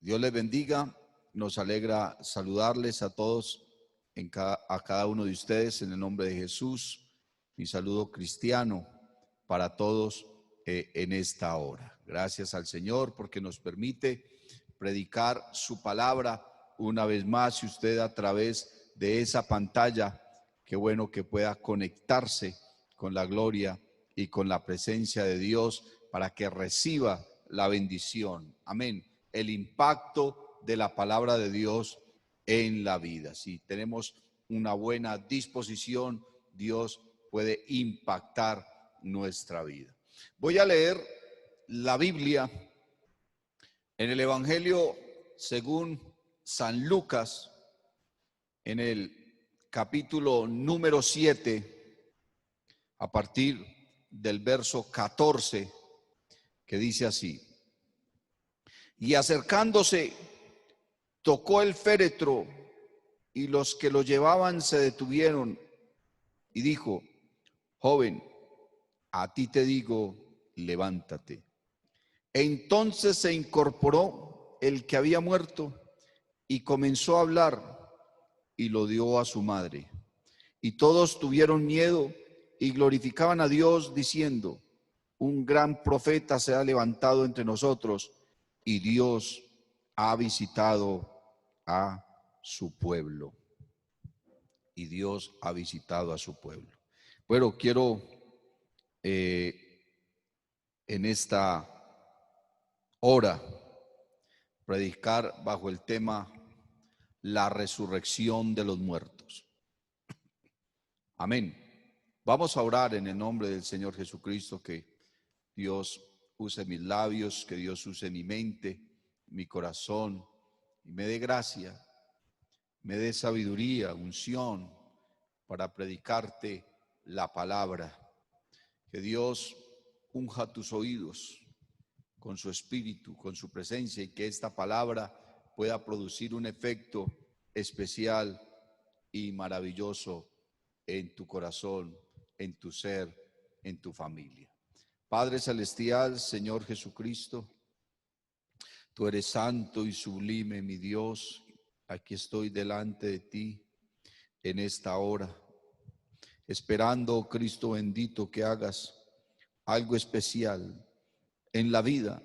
Dios les bendiga. Nos alegra saludarles a todos, a cada uno de ustedes en el nombre de Jesús. Mi saludo cristiano para todos en esta hora. Gracias al Señor porque nos permite predicar su palabra una vez más y usted a través de esa pantalla, qué bueno que pueda conectarse con la gloria y con la presencia de Dios para que reciba la bendición. Amén. El impacto de la palabra de Dios en la vida. Si tenemos una buena disposición, Dios puede impactar nuestra vida. Voy a leer la Biblia en el Evangelio según San Lucas, en el capítulo número 7, a partir del verso 14, que dice así: y acercándose, tocó el féretro, y los que lo llevaban se detuvieron, y dijo: joven, a ti te digo, levántate. Entonces se incorporó el que había muerto y comenzó a hablar, y lo dio a su madre. Y todos tuvieron miedo y glorificaban a Dios diciendo: un gran profeta se ha levantado entre nosotros, y Dios ha visitado a su pueblo. Y Dios ha visitado a su pueblo. Bueno, quiero en esta hora predicar bajo el tema la resurrección de los muertos. Amén. Vamos a orar en el nombre del Señor Jesucristo, que Dios use mis labios, que Dios use mi mente, mi corazón, y me dé gracia, me dé sabiduría, unción para predicarte la palabra. Que Dios unja tus oídos con su espíritu, con su presencia, y que esta palabra pueda producir un efecto especial y maravilloso en tu corazón, en tu ser, en tu familia. Padre celestial, Señor Jesucristo, tú eres santo y sublime, mi Dios. Aquí estoy delante de ti en esta hora, esperando, Cristo bendito, que hagas algo especial en la vida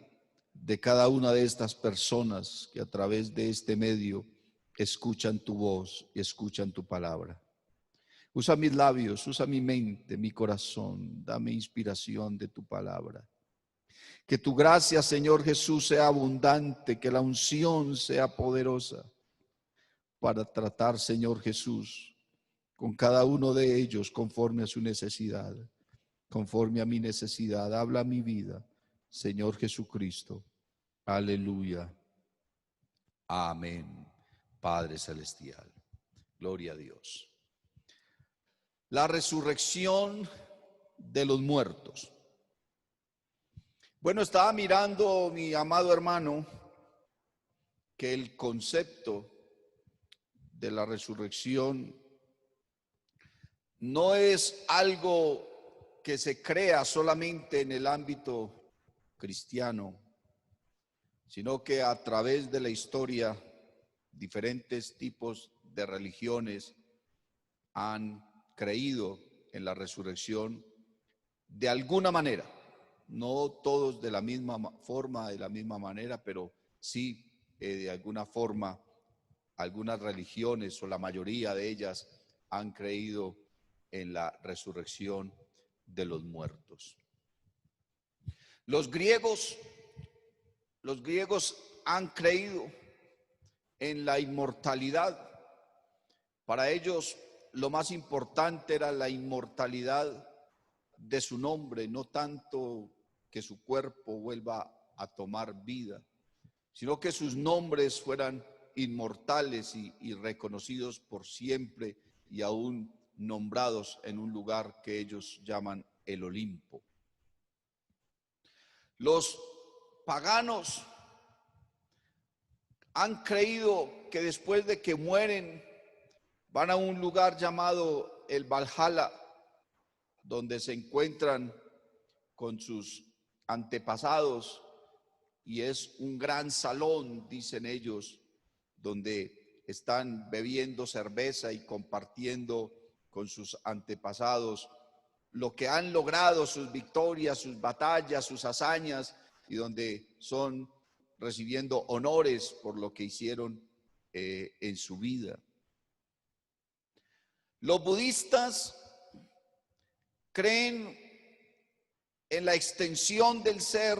de cada una de estas personas que a través de este medio escuchan tu voz y escuchan tu palabra. Usa mis labios, usa mi mente, mi corazón, dame inspiración de tu palabra. Que tu gracia, Señor Jesús, sea abundante, que la unción sea poderosa para tratar, Señor Jesús, con cada uno de ellos conforme a su necesidad, conforme a mi necesidad. Habla mi vida, Señor Jesucristo. Aleluya. Amén. Padre celestial. Gloria a Dios. La resurrección de los muertos. Bueno, estaba mirando, mi amado hermano, que el concepto de la resurrección no es algo que se crea solamente en el ámbito cristiano, sino que a través de la historia diferentes tipos de religiones han creído en la resurrección de alguna manera. No todos de la misma forma, de la misma manera, pero sí de alguna forma algunas religiones o la mayoría de ellas han creído en la resurrección de los muertos. Los griegos han creído en la inmortalidad. Para ellos lo más importante era la inmortalidad de su nombre, no tanto que su cuerpo vuelva a tomar vida, sino que sus nombres fueran inmortales y reconocidos por siempre y aún nombrados en un lugar que ellos llaman el Olimpo. Los paganos han creído que después de que mueren van a un lugar llamado el Valhalla, donde se encuentran con sus antepasados y es un gran salón, dicen ellos, donde están bebiendo cerveza y compartiendo con sus antepasados lo que han logrado, sus victorias, sus batallas, sus hazañas, y donde son recibiendo honores por lo que hicieron en su vida. Los budistas creen en la extensión del ser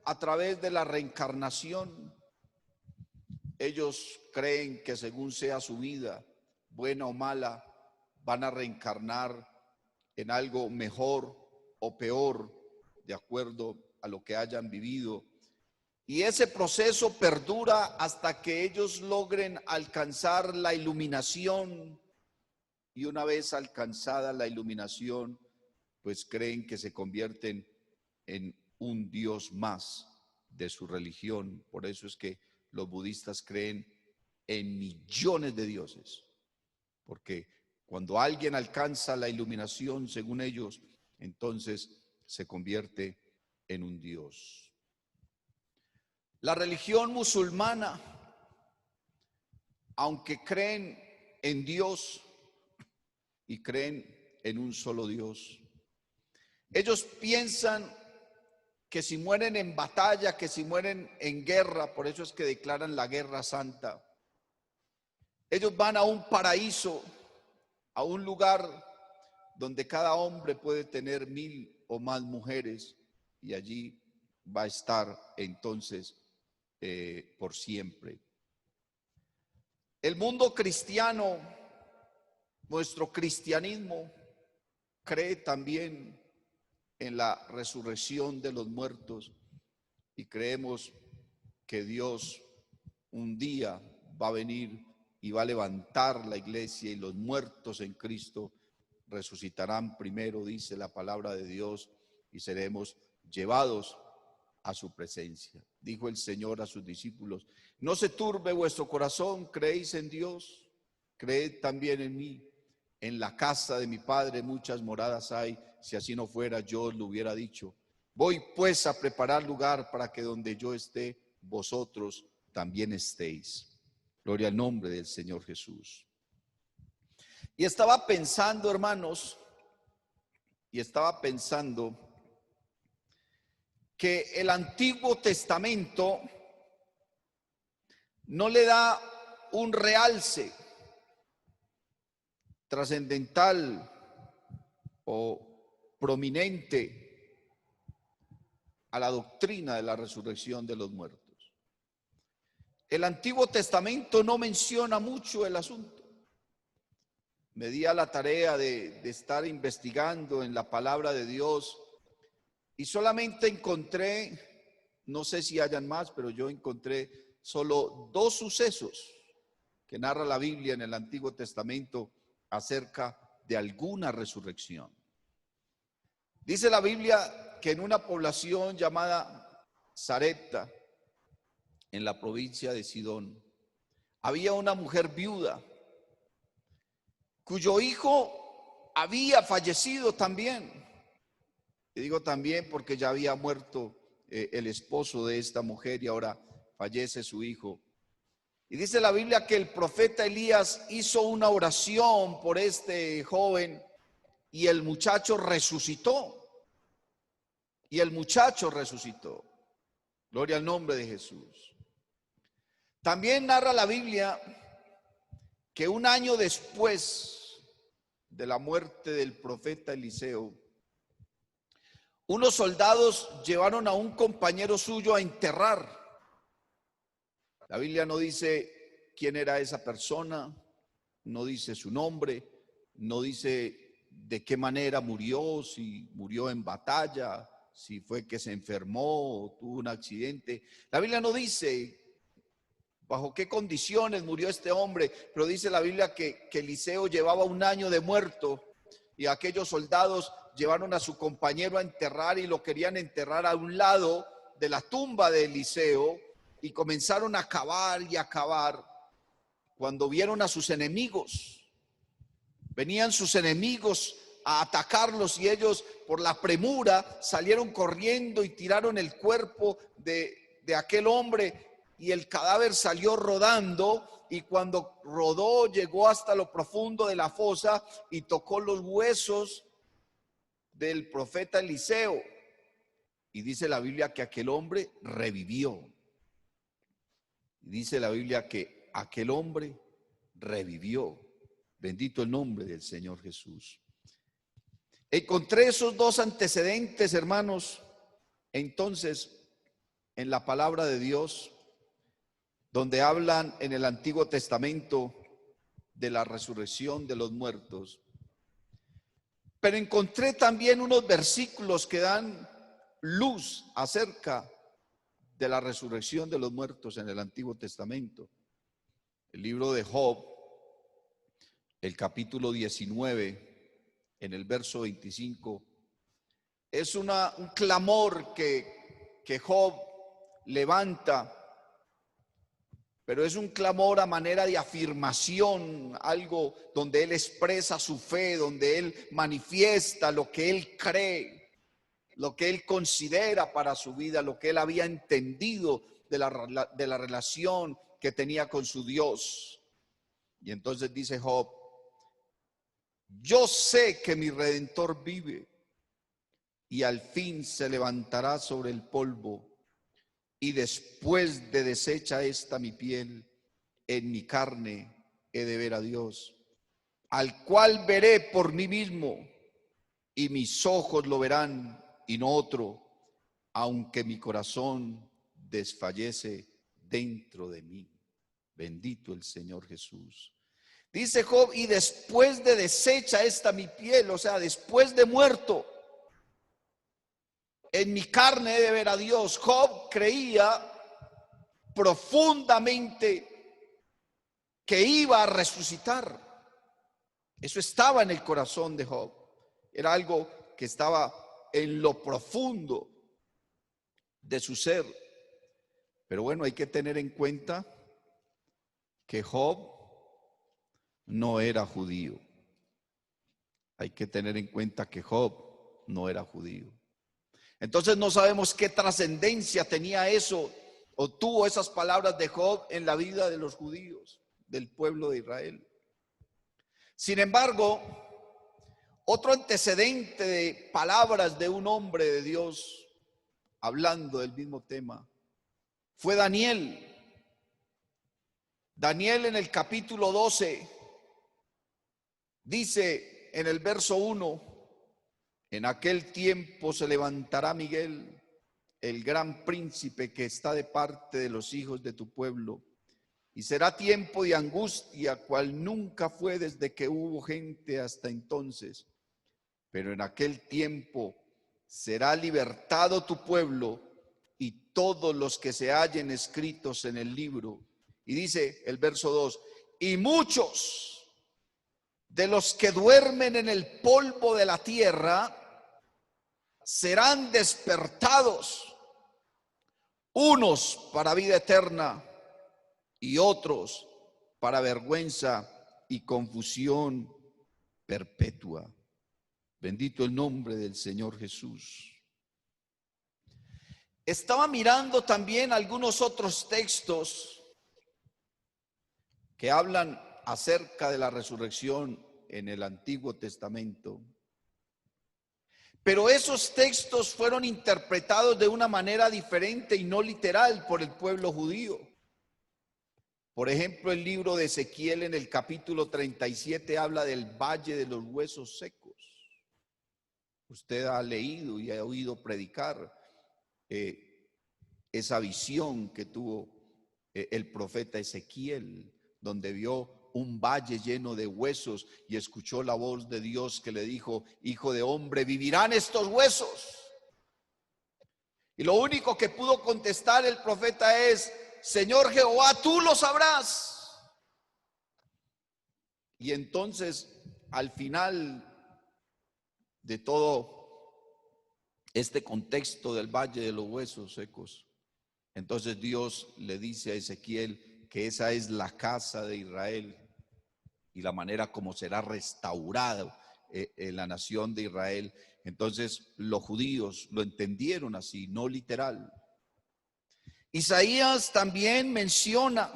a través de la reencarnación. Ellos creen que según sea su vida, buena o mala, van a reencarnar en algo mejor o peor, de acuerdo a lo que hayan vivido. Y ese proceso perdura hasta que ellos logren alcanzar la iluminación. Y una vez alcanzada la iluminación, pues creen que se convierten en un Dios más de su religión. Por eso es que los budistas creen en millones de dioses, porque cuando alguien alcanza la iluminación, según ellos, entonces se convierte en un Dios. La religión musulmana, aunque creen en Dios y creen en un solo Dios, ellos piensan que si mueren en batalla, que si mueren en guerra, por eso es que declaran la guerra santa, ellos van a un paraíso, a un lugar donde cada hombre puede tener 1000 o más mujeres, y allí va a estar entonces por siempre. El mundo cristiano, nuestro cristianismo, cree también en la resurrección de los muertos, y creemos que Dios un día va a venir y va a levantar la iglesia, y los muertos en Cristo resucitarán primero, dice la palabra de Dios, y seremos llevados a su presencia. Dijo el Señor a sus discípulos: no se turbe vuestro corazón, creéis en Dios, creed también en mí. En la casa de mi Padre muchas moradas hay, si así no fuera yo os lo hubiera dicho. Voy pues a preparar lugar para que donde yo esté, vosotros también estéis. Gloria al nombre del Señor Jesús. Y estaba pensando, hermanos, que el Antiguo Testamento no le da un realce trascendental o prominente a la doctrina de la resurrección de los muertos. El Antiguo Testamento no menciona mucho el asunto. Me di a la tarea de estar investigando en la palabra de Dios, y solamente encontré, no sé si hayan más, pero yo encontré solo 2 sucesos que narra la Biblia en el Antiguo Testamento acerca de alguna resurrección. Dice la Biblia que en una población llamada Sarepta, en la provincia de Sidón, había una mujer viuda cuyo hijo había fallecido también. Y digo también porque ya había muerto el esposo de esta mujer y ahora fallece su hijo. Y dice la Biblia que el profeta Elías hizo una oración por este joven, y el muchacho resucitó. Gloria al nombre de Jesús. También narra la Biblia que un año después de la muerte del profeta Eliseo, unos soldados llevaron a un compañero suyo a enterrar. La Biblia no dice quién era esa persona, no dice su nombre, no dice de qué manera murió, si murió en batalla, si fue que se enfermó o tuvo un accidente. La Biblia no dice bajo qué condiciones murió este hombre, pero dice la Biblia que Eliseo llevaba un año de muerto, y aquellos soldados llevaron a su compañero a enterrar, y lo querían enterrar a un lado de la tumba de Eliseo, y comenzaron a cavar y a cavar cuando vieron a sus enemigos. Venían sus enemigos a atacarlos, y ellos por la premura salieron corriendo y tiraron el cuerpo de de aquel hombre, y el cadáver salió rodando, y cuando rodó llegó hasta lo profundo de la fosa y tocó los huesos del profeta Eliseo. Y dice la Biblia que aquel hombre revivió. Dice la Biblia que aquel hombre revivió. Bendito el nombre del Señor Jesús. Encontré esos dos antecedentes, hermanos, entonces, en la palabra de Dios, donde hablan en el Antiguo Testamento de la resurrección de los muertos. Pero encontré también unos versículos que dan luz acerca de la resurrección de los muertos en el Antiguo Testamento. El libro de Job, el capítulo 19, en el verso 25, es un clamor que Job levanta, pero es un clamor a manera de afirmación, algo donde él expresa su fe, donde él manifiesta lo que él cree, lo que él considera para su vida, lo que él había entendido de la relación que tenía con su Dios. Y entonces dice Job: yo sé que mi Redentor vive y al fin se levantará sobre el polvo, y después de deshecha esta mi piel, en mi carne he de ver a Dios, al cual veré por mí mismo, y mis ojos lo verán y no otro, aunque mi corazón desfallece dentro de mí. Bendito el Señor Jesús. Dice Job: y después de deshecha esta mi piel, o sea, después de muerto, en mi carne he de ver a Dios. Job creía profundamente que iba a resucitar. Eso estaba en el corazón de Job. Era algo que estaba en lo profundo de su ser. Pero bueno, hay que tener en cuenta que Job no era judío. Hay que tener en cuenta que Job no era judío. Entonces no sabemos qué trascendencia tenía eso o tuvo esas palabras de Job en la vida de los judíos, del pueblo de Israel. Sin embargo, otro antecedente de palabras de un hombre de Dios hablando del mismo tema fue Daniel. Daniel, en el capítulo 12, dice en el verso 1: en aquel tiempo se levantará Miguel, el gran príncipe que está de parte de los hijos de tu pueblo, y será tiempo de angustia, cual nunca fue desde que hubo gente hasta entonces. Pero en aquel tiempo será libertado tu pueblo y todos los que se hallen escritos en el libro. Y dice el verso 2: y muchos de los que duermen en el polvo de la tierra serán despertados, unos para vida eterna y otros para vergüenza y confusión perpetua. Bendito el nombre del Señor Jesús. Estaba mirando también algunos otros textos que hablan acerca de la resurrección en el Antiguo Testamento. Pero esos textos fueron interpretados de una manera diferente y no literal por el pueblo judío. Por ejemplo, el libro de Ezequiel en el capítulo 37 habla del valle de los huesos secos. Usted ha leído y ha oído predicar esa visión que tuvo el profeta Ezequiel, donde vio un valle lleno de huesos y escuchó la voz de Dios que le dijo: hijo de hombre, ¿vivirán estos huesos? Y lo único que pudo contestar el profeta es: Señor Jehová, tú lo sabrás. Y entonces, al final de todo este contexto del valle de los huesos secos, entonces Dios le dice a Ezequiel que esa es la casa de Israel y la manera como será restaurada la nación de Israel. Entonces los judíos lo entendieron así, no literal. Isaías también menciona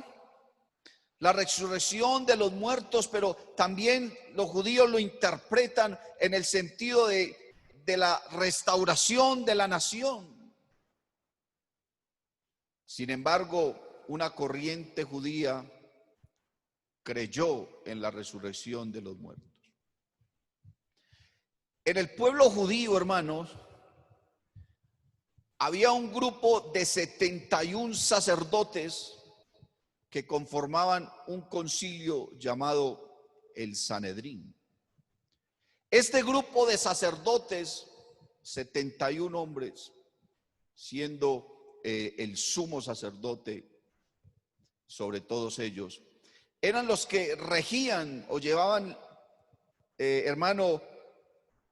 la resurrección de los muertos, pero también los judíos lo interpretan en el sentido de la restauración de la nación. Sin embargo, una corriente judía creyó en la resurrección de los muertos. En el pueblo judío, hermanos, había un grupo de 71 sacerdotes que conformaban un concilio llamado el Sanedrín. Este grupo de sacerdotes, 71 hombres, siendo el sumo sacerdote sobre todos ellos, eran los que regían o llevaban, hermano,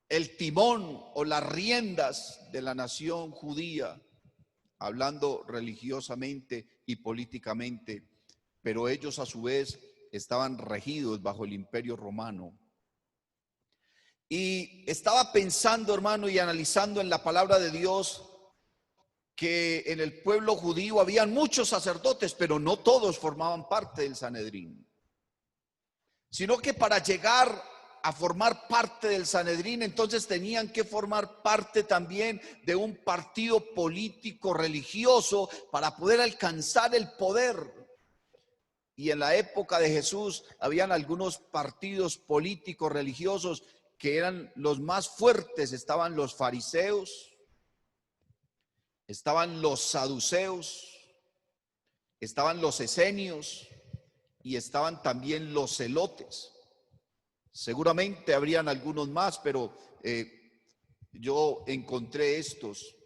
el timón o las riendas de la nación judía, hablando religiosamente y políticamente, pero ellos a su vez estaban regidos bajo el imperio romano. Y estaba pensando, hermano, y analizando en la palabra de Dios, que en el pueblo judío habían muchos sacerdotes, pero no todos formaban parte del Sanedrín, sino que para llegar a formar parte del Sanedrín, entonces tenían que formar parte también de un partido político religioso para poder alcanzar el poder. Y en la época de Jesús habían algunos partidos políticos religiosos que eran los más fuertes. Estaban los fariseos, estaban los saduceos, estaban los esenios y estaban también los celotes. Seguramente habrían algunos más, pero yo encontré estos.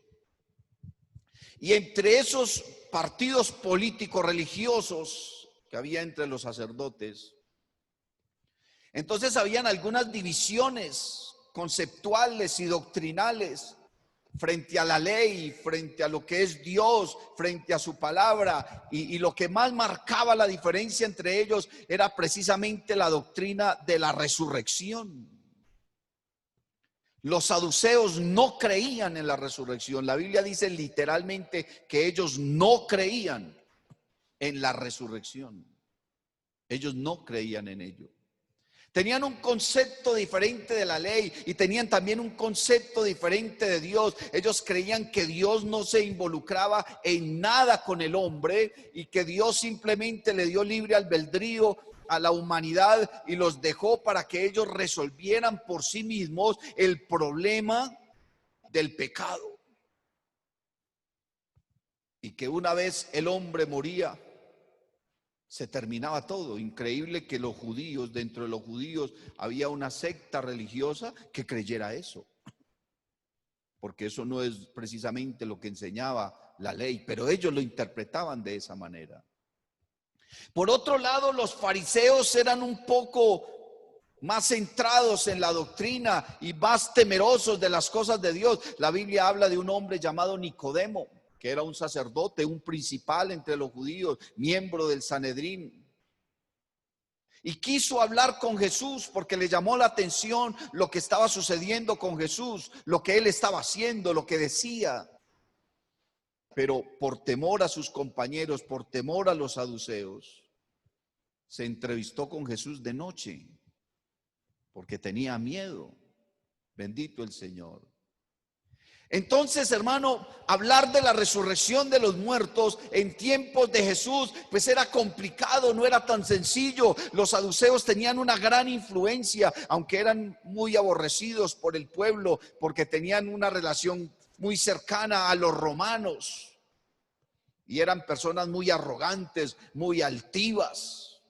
Y entre esos partidos políticos religiosos que había entre los sacerdotes, entonces habían algunas divisiones conceptuales y doctrinales frente a la ley, frente a lo que es Dios, frente a su palabra, y lo que más marcaba la diferencia entre ellos era precisamente la doctrina de la resurrección. Los saduceos no creían en la resurrección. La Biblia dice literalmente que ellos no creían en la resurrección. Ellos no creían en ello. Tenían un concepto diferente de la ley y tenían también un concepto diferente de Dios. Ellos creían que Dios no se involucraba en nada con el hombre y que Dios simplemente le dio libre albedrío a la humanidad y los dejó para que ellos resolvieran por sí mismos el problema del pecado. Y que una vez el hombre moría, se terminaba todo. Increíble que los judíos, dentro de los judíos había una secta religiosa que creyera eso, porque eso no es precisamente lo que enseñaba la ley, pero ellos lo interpretaban de esa manera. Por otro lado, los fariseos eran un poco más centrados en la doctrina y más temerosos de las cosas de Dios. La Biblia habla de un hombre llamado Nicodemo, que era un sacerdote, un principal entre los judíos, miembro del Sanedrín. Y quiso hablar con Jesús porque le llamó la atención lo que estaba sucediendo con Jesús, lo que él estaba haciendo, lo que decía. Pero por temor a sus compañeros, por temor a los saduceos, se entrevistó con Jesús de noche porque tenía miedo. Bendito el Señor. Entonces, hermano, hablar de la resurrección de los muertos en tiempos de Jesús, pues era complicado, no era tan sencillo. Los saduceos tenían una gran influencia, aunque eran muy aborrecidos por el pueblo, porque tenían una relación muy cercana a los romanos. Y eran personas muy arrogantes, muy altivas.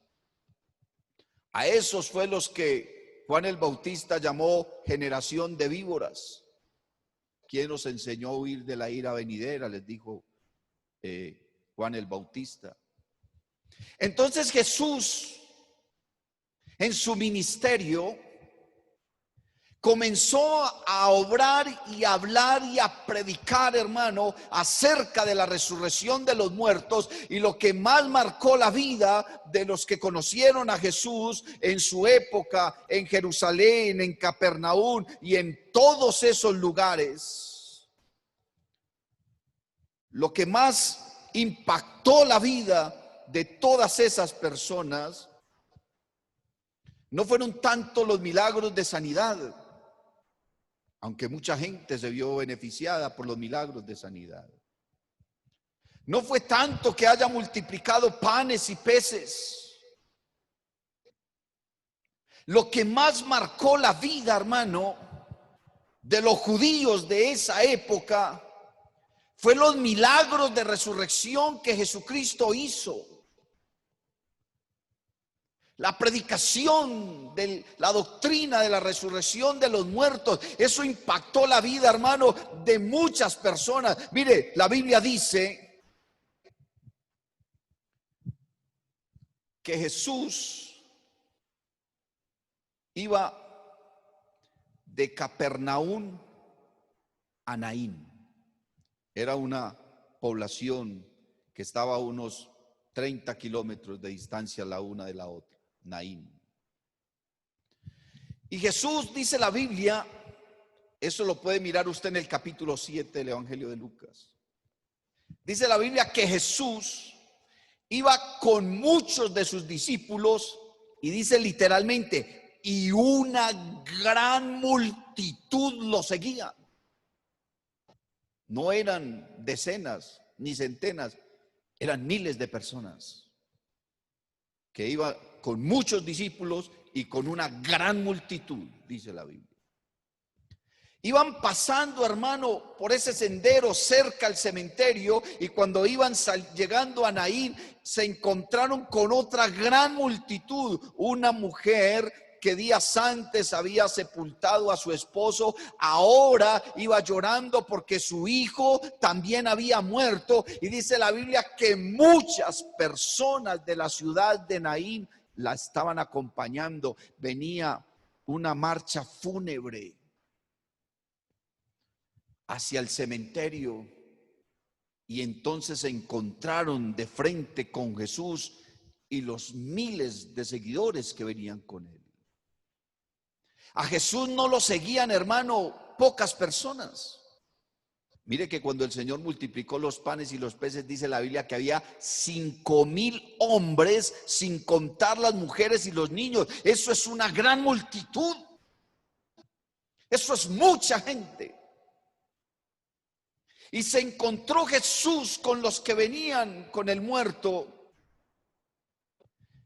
A esos fue los que Juan el Bautista llamó generación de víboras. ¿Quién nos enseñó a huir de la ira venidera? Les dijo Juan el Bautista. Entonces Jesús, en su ministerio, comenzó a obrar y a hablar y a predicar, hermano, acerca de la resurrección de los muertos. Y lo que más marcó la vida de los que conocieron a Jesús en su época, en Jerusalén, en Capernaum y en todos esos lugares, lo que más impactó la vida de todas esas personas no fueron tanto los milagros de sanidad, aunque mucha gente se vio beneficiada por los milagros de sanidad. No fue tanto que haya multiplicado panes y peces. Lo que más marcó la vida, hermano, de los judíos de esa época fue los milagros de resurrección que Jesucristo hizo. La predicación de la doctrina de la resurrección de los muertos, eso impactó la vida, hermano, de muchas personas. Mire, la Biblia dice que Jesús iba de Capernaum a Naín. Era una población que estaba a unos 30 kilómetros de distancia la una de la otra, Naín. Y Jesús, dice la Biblia, eso lo puede mirar usted en el capítulo 7 del Evangelio de Lucas. Dice la Biblia que Jesús iba con muchos de sus discípulos y dice literalmente, y una gran multitud lo seguía. No eran decenas ni centenas, eran miles de personas que iban con muchos discípulos y con una gran multitud, dice la Biblia. Iban pasando, hermano, por ese sendero cerca al cementerio, y cuando iban llegando a Naín, se encontraron con otra gran multitud, una mujer que días antes había sepultado a su esposo, ahora iba llorando porque su hijo también había muerto, y dice la Biblia que muchas personas de la ciudad de Naín la estaban acompañando. Venía una marcha fúnebre hacia el cementerio, y entonces se encontraron de frente con Jesús y los miles de seguidores que venían con él. A Jesús no lo seguían, hermano, pocas personas. Mire que cuando el Señor multiplicó los panes y los peces, dice la Biblia que había 5,000 hombres, sin contar las mujeres y los niños. Eso es una gran multitud. Eso es mucha gente. Y se encontró Jesús con los que venían con el muerto.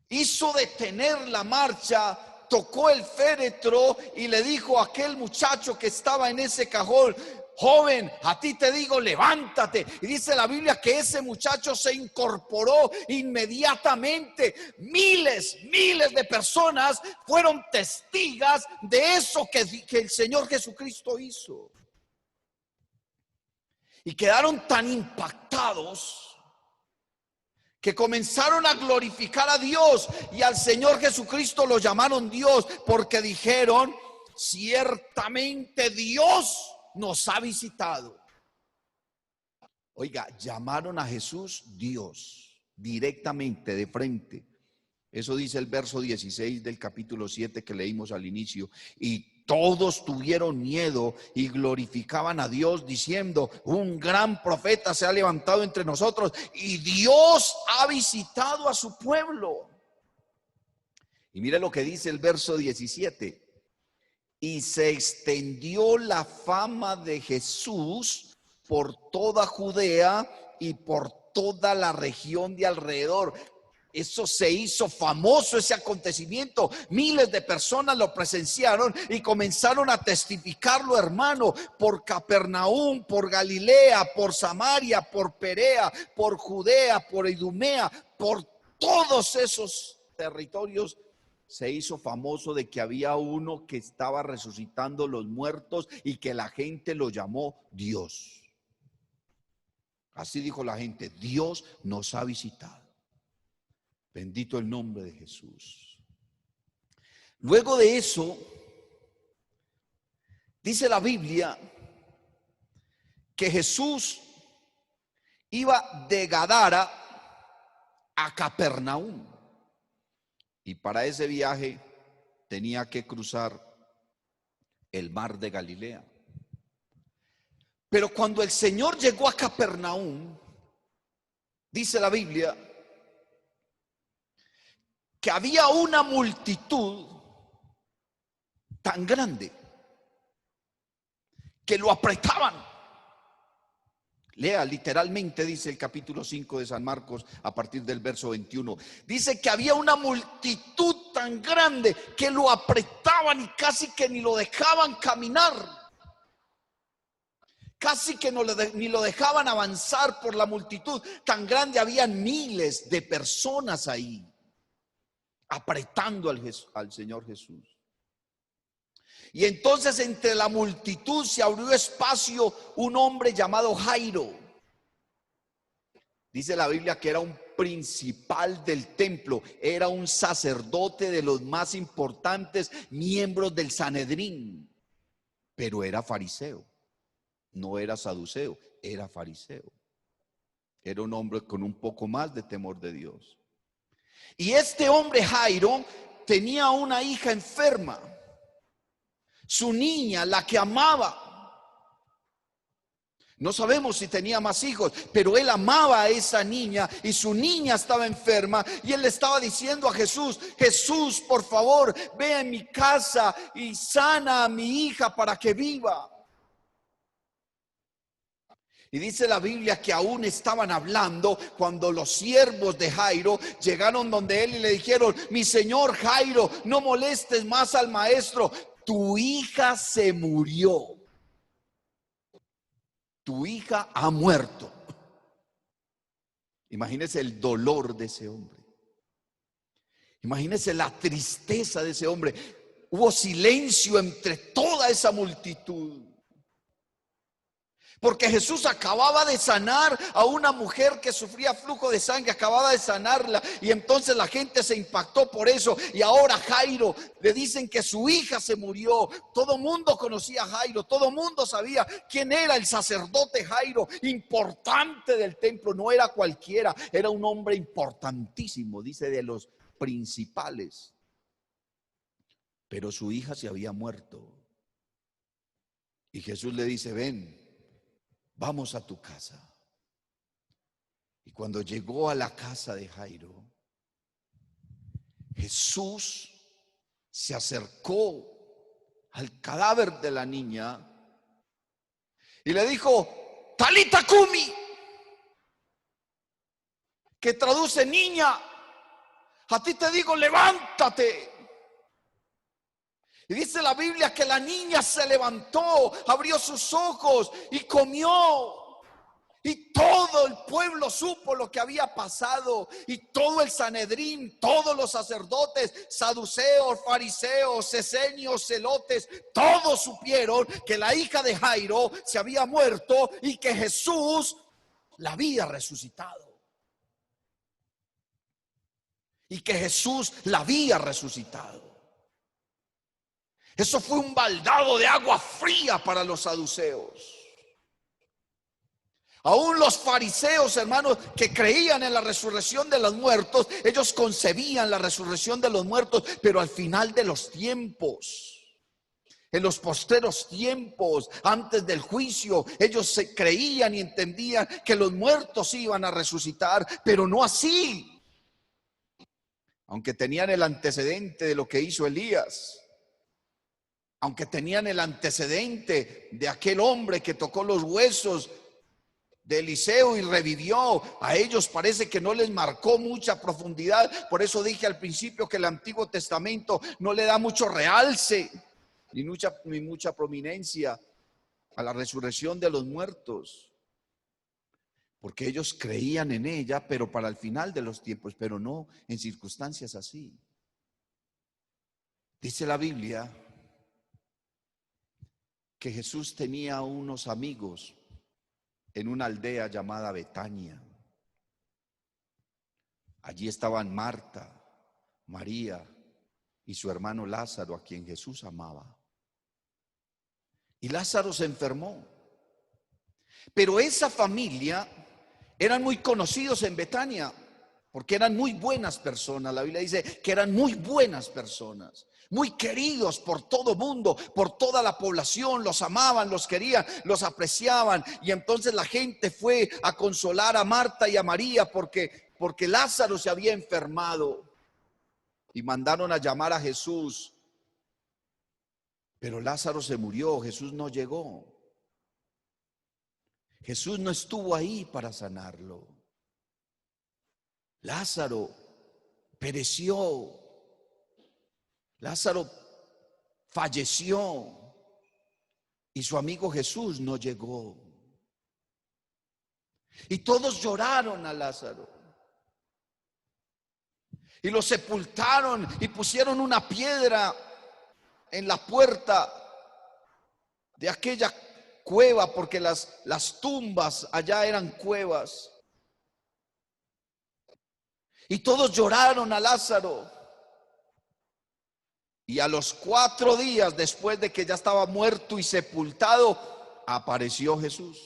Hizo detener la marcha, tocó el féretro y le dijo a aquel muchacho que estaba en ese cajón: joven, a ti te digo, levántate. Y dice la Biblia que ese muchacho se incorporó inmediatamente. Miles de personas fueron testigas de eso que el Señor Jesucristo hizo. Y quedaron tan impactados que comenzaron a glorificar a Dios, y al Señor Jesucristo lo llamaron Dios, porque dijeron: ciertamente Dios nos ha visitado. Oiga, llamaron a Jesús Dios directamente, de frente. Eso dice el verso 16 del capítulo 7 que leímos al inicio. Y todos tuvieron miedo y glorificaban a Dios diciendo: un gran profeta se ha levantado entre nosotros y Dios ha visitado a su pueblo. Y mire lo que dice el verso 17. Y se extendió la fama de Jesús por toda Judea y por toda la región de alrededor. Eso se hizo famoso, ese acontecimiento. Miles de personas lo presenciaron y comenzaron a testificarlo, hermano, por Capernaum, por Galilea, por Samaria, por Perea, por Judea, por Idumea, por todos esos territorios. Se hizo famoso de que había uno que estaba resucitando los muertos y que la gente lo llamó Dios. Así dijo la gente: Dios nos ha visitado. Bendito el nombre de Jesús. Luego de eso, dice la Biblia que Jesús iba de Gadara a Capernaum, y para ese viaje tenía que cruzar el mar de Galilea. Pero cuando el Señor llegó a Capernaum, Dice la Biblia que había una multitud tan grande que lo apretaban. Lea literalmente, dice el capítulo 5 de San Marcos a partir del verso 21. Dice que había una multitud tan grande que lo apretaban y casi que ni lo dejaban caminar. Casi que ni lo dejaban avanzar por la multitud tan grande. Habían miles de personas ahí apretando al Señor Jesús. Y entonces entre la multitud se abrió espacio un hombre llamado Jairo. Dice la Biblia que era un principal del templo, era un sacerdote de los más importantes miembros del Sanedrín, pero era fariseo, no era saduceo, era fariseo. Era un hombre con un poco más de temor de Dios. Y este hombre Jairo tenía una hija enferma. Su niña, la que amaba. No sabemos si tenía más hijos, pero él amaba a esa niña y su niña estaba enferma. Y él le estaba diciendo a Jesús: Jesús, por favor, ve a mi casa y sana a mi hija para que viva. Y dice la Biblia que aún estaban hablando cuando los siervos de Jairo llegaron donde él y le dijeron: mi señor Jairo, no molestes más al maestro. Tu hija se murió. Tu hija ha muerto. Imagínese el dolor de ese hombre. Imagínese la tristeza de ese hombre. Hubo silencio entre toda esa multitud. Porque Jesús acababa de sanar a una mujer que sufría flujo de sangre, acababa de sanarla, y entonces la gente se impactó por eso. Y ahora Jairo, le dicen que su hija se murió. Todo mundo conocía a Jairo, todo mundo sabía quién era el sacerdote Jairo, importante del templo, no era cualquiera, era un hombre importantísimo, dice, de los principales. Pero su hija se había muerto. Y Jesús le dice: ven, vamos a tu casa. Y cuando llegó a la casa de Jairo, Jesús se acercó al cadáver de la niña y le dijo: Talita Kumi, que traduce: niña, a ti te digo, levántate. Y dice la Biblia que la niña se levantó, abrió sus ojos y comió. Y todo el pueblo supo lo que había pasado. Y todo el Sanedrín, todos los sacerdotes, saduceos, fariseos, esenios, celotes, todos supieron que la hija de Jairo se había muerto y que Jesús la había resucitado. Y que Jesús la había resucitado. Eso fue un baldado de agua fría para los saduceos. Aún los fariseos, hermanos, que creían en la resurrección de los muertos, ellos concebían la resurrección de los muertos, pero al final de los tiempos, en los postreros tiempos, antes del juicio, ellos se creían y entendían que los muertos iban a resucitar, pero no así. Aunque tenían el antecedente de lo que hizo Elías. Aunque tenían el antecedente de aquel hombre que tocó los huesos de Eliseo y revivió, a ellos parece que no les marcó mucha profundidad. Por eso dije al principio que el Antiguo Testamento no le da mucho realce ni mucha prominencia a la resurrección de los muertos, porque ellos creían en ella, pero para el final de los tiempos, pero no en circunstancias así. Dice la Biblia que Jesús tenía unos amigos en una aldea llamada Betania. Allí estaban Marta, María y su hermano Lázaro, a quien Jesús amaba. Y Lázaro se enfermó. Pero esa familia eran muy conocidos en Betania. porque eran muy buenas personas. La Biblia dice que eran muy buenas personas, muy queridos por todo mundo, por toda la población. Los amaban, los querían, los apreciaban. Y entonces la gente fue a consolar a Marta y a María porque Lázaro se había enfermado. Y mandaron a llamar a Jesús. Pero Lázaro se murió, Jesús no llegó. Jesús no estuvo ahí para sanarlo. Lázaro pereció. Lázaro falleció. Y su amigo Jesús no llegó. Y todos lloraron a Lázaro. Y lo sepultaron y pusieron una piedra en la puerta de aquella cueva, porque las tumbas allá eran cuevas. Y todos lloraron a Lázaro. Y a los 4 días después de que ya estaba muerto y sepultado, apareció Jesús.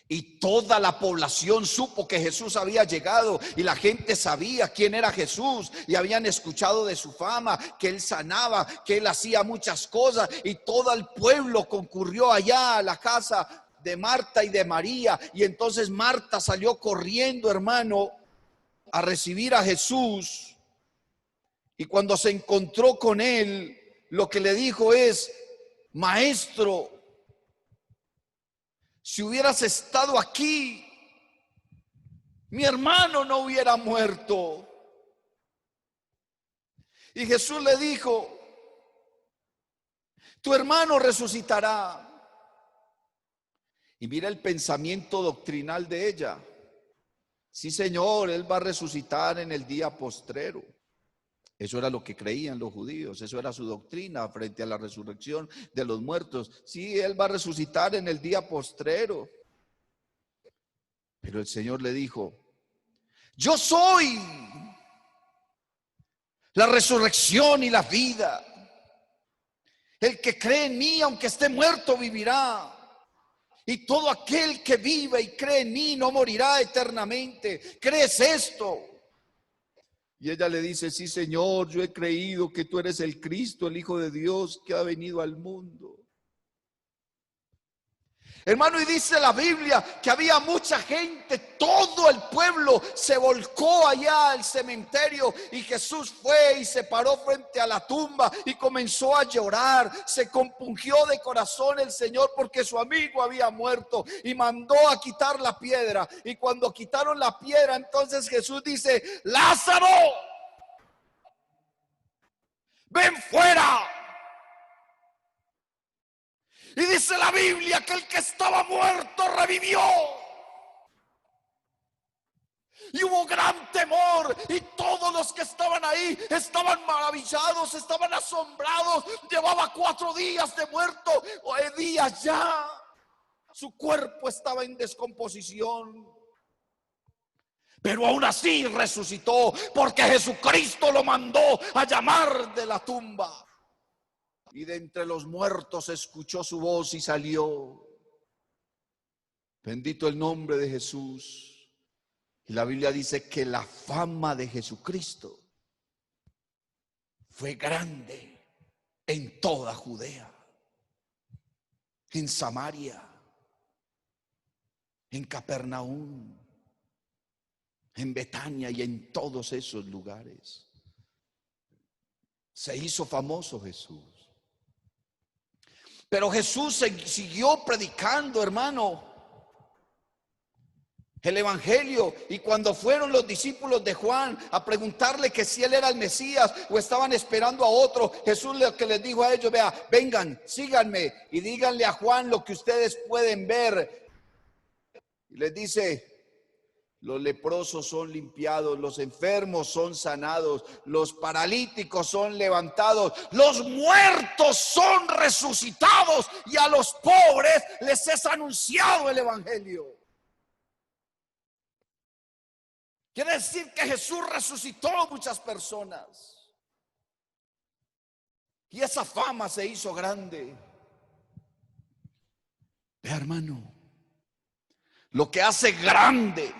Y toda la población supo que Jesús había llegado, y la gente sabía quién era Jesús, y habían escuchado de su fama, que él sanaba, que él hacía muchas cosas, y todo el pueblo concurrió allá a la casa de Marta y de María. Y entonces Marta salió corriendo, hermano, a recibir a Jesús, y cuando se encontró con él, lo que le dijo es: Maestro, si hubieras estado aquí, mi hermano no hubiera muerto. Y Jesús le dijo: tu hermano resucitará. Y mira el pensamiento doctrinal de ella. Sí, Señor, él va a resucitar en el día postrero. Eso era lo que creían los judíos, eso era su doctrina frente a la resurrección de los muertos. Sí, él va a resucitar en el día postrero. Pero el Señor le dijo: yo soy la resurrección y la vida. El que cree en mí, aunque esté muerto, vivirá. Y todo aquel que vive y cree en mí no morirá eternamente. ¿Crees esto? Y ella le dice: sí, Señor, yo he creído que tú eres el Cristo, el Hijo de Dios, que ha venido al mundo. Hermano, y dice la Biblia que había mucha gente, todo el pueblo se volcó allá al cementerio, y Jesús fue y se paró frente a la tumba y comenzó a llorar. Se compungió de corazón el Señor porque su amigo había muerto, y mandó a quitar la piedra. Y cuando quitaron la piedra, entonces Jesús dice: Lázaro, ven fuera. Y dice la Biblia que el que estaba muerto revivió. Y hubo gran temor, y todos los que estaban ahí estaban maravillados, estaban asombrados. Llevaba 4 días de muerto, o días ya. Su cuerpo estaba en descomposición. Pero aún así resucitó, porque Jesucristo lo mandó a llamar de la tumba. Y de entre los muertos escuchó su voz y salió. Bendito el nombre de Jesús. Y la Biblia dice que la fama de Jesucristo fue grande en toda Judea, en Samaria, en Capernaum, en Betania y en todos esos lugares. Se hizo famoso Jesús. Pero Jesús siguió predicando, hermano, el evangelio. Y cuando fueron los discípulos de Juan a preguntarle que si él era el Mesías o estaban esperando a otro, Jesús lo que les dijo a ellos: vea, vengan, síganme y díganle a Juan lo que ustedes pueden ver. Y les dice: los leprosos son limpiados, los enfermos son sanados, los paralíticos son levantados, los muertos son resucitados, y a los pobres les es anunciado el evangelio. Quiere decir que Jesús resucitó a muchas personas, y esa fama se hizo grande. Vea, hermano, lo que hace grande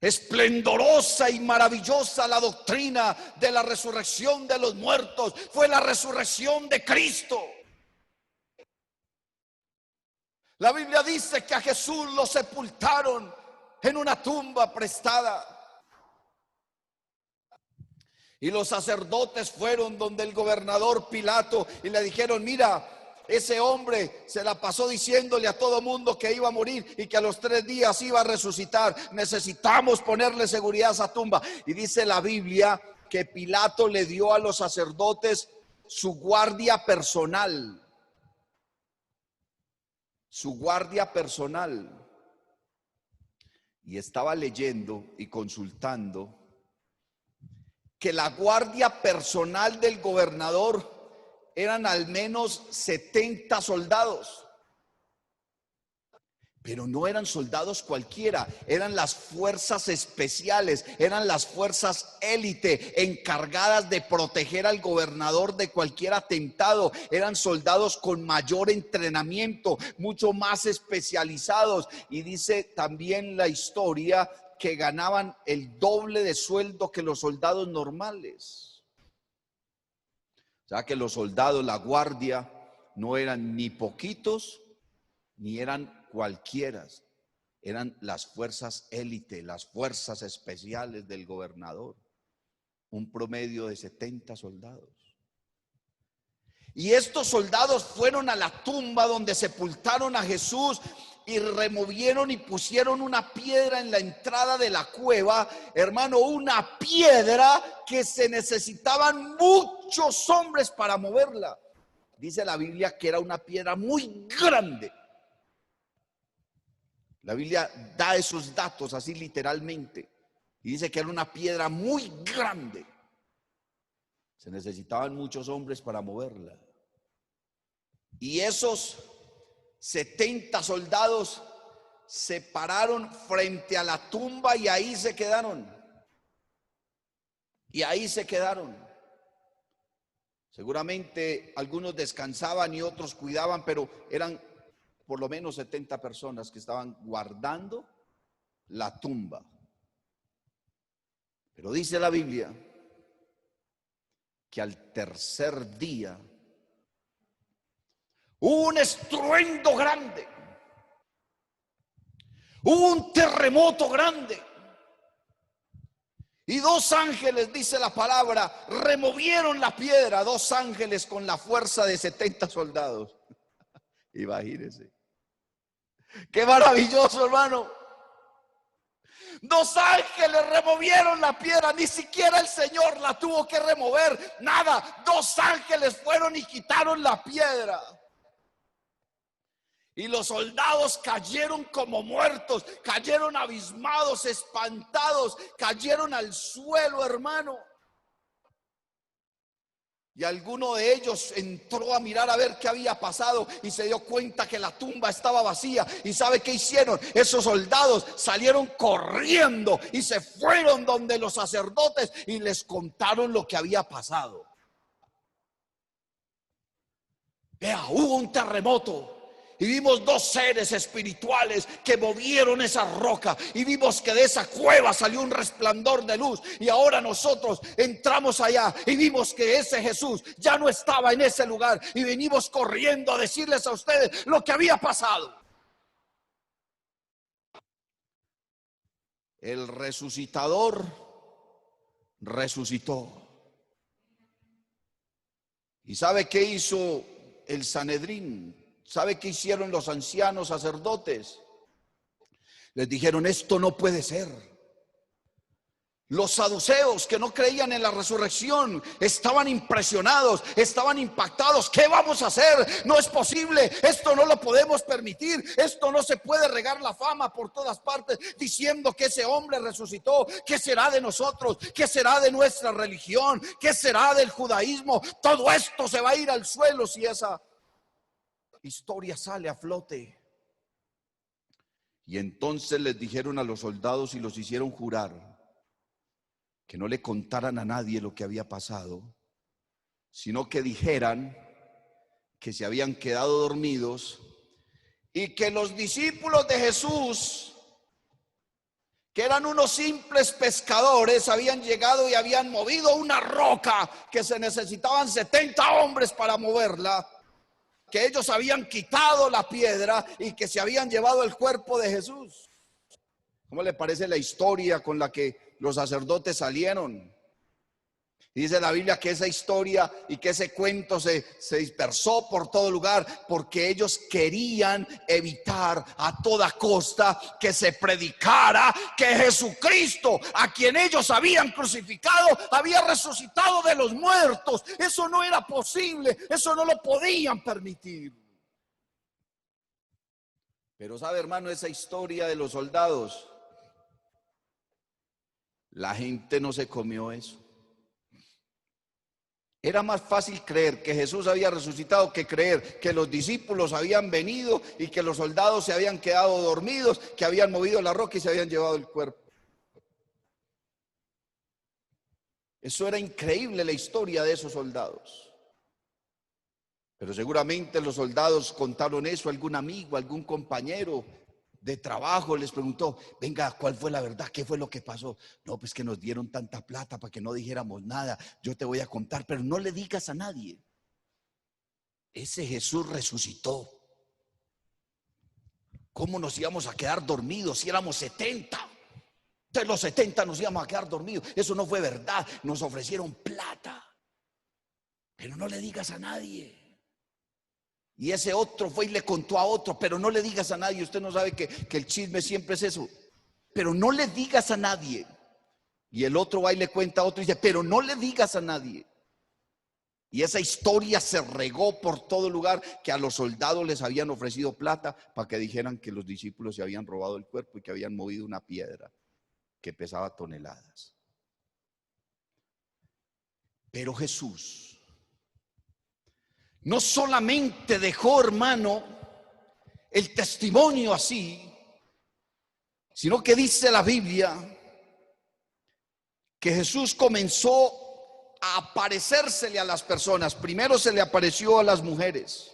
Esplendorosa y maravillosa la doctrina de la resurrección de los muertos. Fue la resurrección de Cristo. La Biblia dice que a Jesús lo sepultaron en una tumba prestada. Y los sacerdotes fueron donde el gobernador Pilato y le dijeron: mira, ese hombre se la pasó diciéndole a todo mundo que iba a morir y que a los 3 días iba a resucitar. Necesitamos ponerle seguridad a esa tumba. Y dice la Biblia que Pilato le dio a los sacerdotes su guardia personal. Su guardia personal. Y estaba leyendo y consultando que la guardia personal del gobernador eran al menos 70 soldados. Pero no eran soldados cualquiera, eran las fuerzas especiales, eran las fuerzas élite encargadas de proteger al gobernador de cualquier atentado. Eran soldados con mayor entrenamiento, mucho más especializados. Y dice también la historia que ganaban el doble de sueldo que los soldados normales. O sea que los soldados, la guardia, no eran ni poquitos ni eran cualquiera, eran las fuerzas élite, las fuerzas especiales del gobernador, un promedio de 70 soldados. Y estos soldados fueron a la tumba donde sepultaron a Jesús y removieron y pusieron una piedra en la entrada de la cueva, hermano, una piedra que se necesitaban muchos hombres para moverla. Dice la Biblia que era una piedra muy grande. La Biblia da esos datos así literalmente. Y dice que era una piedra muy grande. Se necesitaban muchos hombres para moverla. Y esos 70 soldados se pararon frente a la tumba y ahí se quedaron. Y ahí se quedaron. Seguramente algunos descansaban y otros cuidaban, pero eran por lo menos 70 personas que estaban guardando la tumba. Pero dice la Biblia que al tercer día hubo un estruendo grande, hubo un terremoto grande. Y 2 ángeles, dice la palabra, removieron la piedra. 2 ángeles con la fuerza de 70 soldados. Imagínense. Qué maravilloso, hermano. 2 ángeles removieron la piedra. Ni siquiera el Señor la tuvo que remover. Nada. 2 ángeles fueron y quitaron la piedra. Y los soldados cayeron como muertos, cayeron abismados, espantados, cayeron al suelo, hermano. Y alguno de ellos entró a mirar a ver qué había pasado y se dio cuenta que la tumba estaba vacía. ¿Y sabe qué hicieron? Esos soldados salieron corriendo y se fueron donde los sacerdotes y les contaron lo que había pasado. Vea, hubo un terremoto. Y vimos 2 seres espirituales que movieron esa roca. Y vimos que de esa cueva salió un resplandor de luz. Y ahora nosotros entramos allá y vimos que ese Jesús ya no estaba en ese lugar. Y venimos corriendo a decirles a ustedes lo que había pasado. El resucitador resucitó. ¿Y sabe qué hizo el Sanedrín? ¿Sabe qué hicieron los ancianos sacerdotes? Les dijeron: esto no puede ser. Los saduceos, que no creían en la resurrección, estaban impresionados, estaban impactados. ¿Qué vamos a hacer? No es posible, esto no lo podemos permitir. Esto no se puede regar la fama por todas partes diciendo que ese hombre resucitó. ¿Qué será de nosotros? ¿Qué será de nuestra religión? ¿Qué será del judaísmo? Todo esto se va a ir al suelo si esa historia sale a flote. Y entonces les dijeron a los soldados y los hicieron jurar que no le contaran a nadie lo que había pasado, sino que dijeran que se habían quedado dormidos y que los discípulos de Jesús que eran unos simples pescadores, habían llegado y habían movido una roca que se necesitaban 70 hombres para moverla, que ellos habían quitado la piedra y que se habían llevado el cuerpo de Jesús. ¿Cómo le parece la historia con la que los sacerdotes salieron? Dice la Biblia que esa historia y que ese cuento se dispersó por todo lugar porque ellos querían evitar a toda costa que se predicara que Jesucristo, a quien ellos habían crucificado, había resucitado de los muertos. Eso no era posible, eso no lo podían permitir. Pero sabe, hermano, esa historia de los soldados, la gente no se comió eso. Era más fácil creer que Jesús había resucitado que creer que los discípulos habían venido y que los soldados se habían quedado dormidos, que habían movido la roca y se habían llevado el cuerpo. Eso era increíble, la historia de esos soldados. Pero seguramente los soldados contaron eso a algún amigo, a algún compañero de trabajo, les preguntó: venga, ¿cuál fue la verdad? ¿Qué fue lo que pasó? No, pues que nos dieron tanta plata para que no dijéramos nada. Yo te voy a contar, pero no le digas a nadie. Ese Jesús resucitó. ¿Cómo nos íbamos a quedar dormidos si éramos 70? De los 70 nos íbamos a quedar dormidos. Eso no fue verdad. Nos ofrecieron plata, pero no le digas a nadie. Y ese otro fue y le contó a otro, pero no le digas a nadie. Usted no sabe que el chisme siempre es eso. Pero no le digas a nadie. Y el otro va y le cuenta a otro y dice: pero no le digas a nadie. Y esa historia se regó por todo lugar, que a los soldados les habían ofrecido plata para que dijeran que los discípulos se habían robado el cuerpo y que habían movido una piedra que pesaba toneladas. Pero Jesús no solamente dejó, hermano, el testimonio así, sino que dice la Biblia que Jesús comenzó a aparecérsele a las personas. Primero se le apareció a las mujeres.